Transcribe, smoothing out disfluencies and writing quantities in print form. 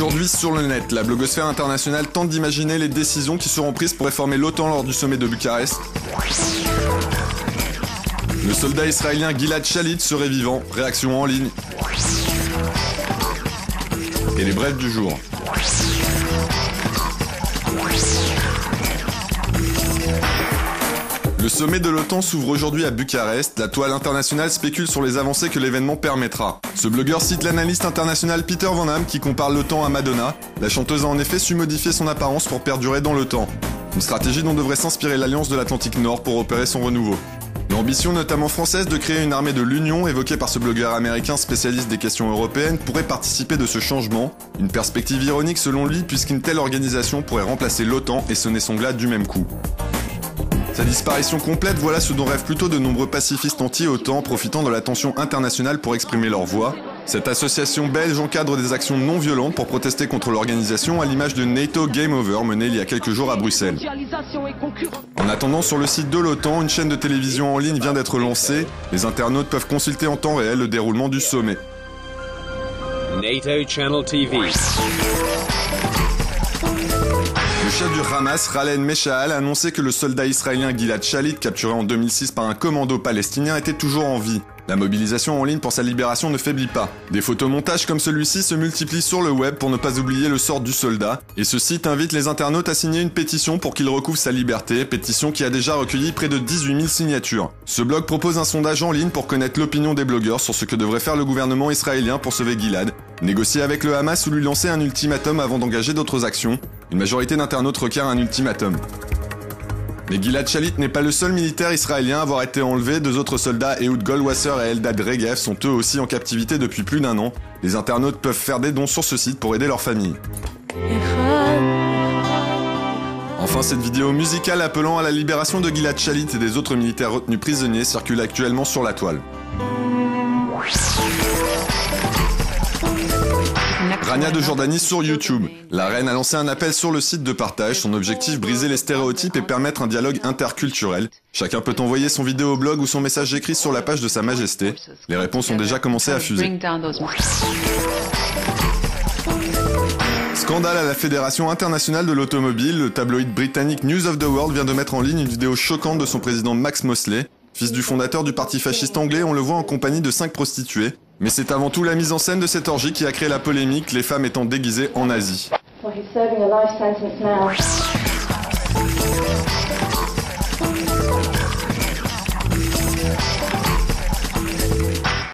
Aujourd'hui sur le net, la blogosphère internationale tente d'imaginer les décisions qui seront prises pour réformer l'OTAN lors du sommet de Bucarest. Le soldat israélien Gilad Shalit serait vivant, réaction en ligne. Et les brèves du jour. Le sommet de l'OTAN s'ouvre aujourd'hui à Bucarest. La toile internationale spécule sur les avancées que l'événement permettra. Ce blogueur cite l'analyste international Peter Van Ham qui compare l'OTAN à Madonna. La chanteuse a en effet su modifier son apparence pour perdurer dans l'OTAN. Une stratégie dont devrait s'inspirer l'Alliance de l'Atlantique Nord pour opérer son renouveau. L'ambition notamment française de créer une armée de l'Union, évoquée par ce blogueur américain spécialiste des questions européennes, pourrait participer de ce changement. Une perspective ironique selon lui, puisqu'une telle organisation pourrait remplacer l'OTAN et sonner son glas du même coup. Sa disparition complète, voilà ce dont rêvent plutôt de nombreux pacifistes anti-OTAN profitant de la tension internationale pour exprimer leur voix. Cette association belge encadre des actions non violentes pour protester contre l'organisation à l'image de NATO Game Over menée il y a quelques jours à Bruxelles. En attendant, sur le site de l'OTAN, une chaîne de télévision en ligne vient d'être lancée. Les internautes peuvent consulter en temps réel le déroulement du sommet. NATO Channel TV. Le chef du Hamas, Khaled Meshaal, a annoncé que le soldat israélien Gilad Shalit, capturé en 2006 par un commando palestinien, était toujours en vie. La mobilisation en ligne pour sa libération ne faiblit pas. Des photomontages comme celui-ci se multiplient sur le web pour ne pas oublier le sort du soldat. Et ce site invite les internautes à signer une pétition pour qu'il recouvre sa liberté, pétition qui a déjà recueilli près de 18 000 signatures. Ce blog propose un sondage en ligne pour connaître l'opinion des blogueurs sur ce que devrait faire le gouvernement israélien pour sauver Gilad. Négocier avec le Hamas ou lui lancer un ultimatum avant d'engager d'autres actions. Une majorité d'internautes requiert un ultimatum. Mais Gilad Shalit n'est pas le seul militaire israélien à avoir été enlevé. Deux autres soldats, Ehud Goldwasser et Eldad Regev, sont eux aussi en captivité depuis plus d'1 an. Les internautes peuvent faire des dons sur ce site pour aider leur famille. Enfin, cette vidéo musicale appelant à la libération de Gilad Shalit et des autres militaires retenus prisonniers circule actuellement sur la toile. Rania de Jordanie sur YouTube. La reine a lancé un appel sur le site de partage. Son objectif, briser les stéréotypes et permettre un dialogue interculturel. Chacun peut envoyer son vidéoblog ou son message écrit sur la page de Sa Majesté. Les réponses ont déjà commencé à fuser. Scandale à la Fédération internationale de l'automobile. Le tabloïd britannique News of the World vient de mettre en ligne une vidéo choquante de son président Max Mosley. Fils du fondateur du parti fasciste anglais, on le voit en compagnie de 5 prostituées. Mais c'est avant tout la mise en scène de cette orgie qui a créé la polémique, les femmes étant déguisées en nazis.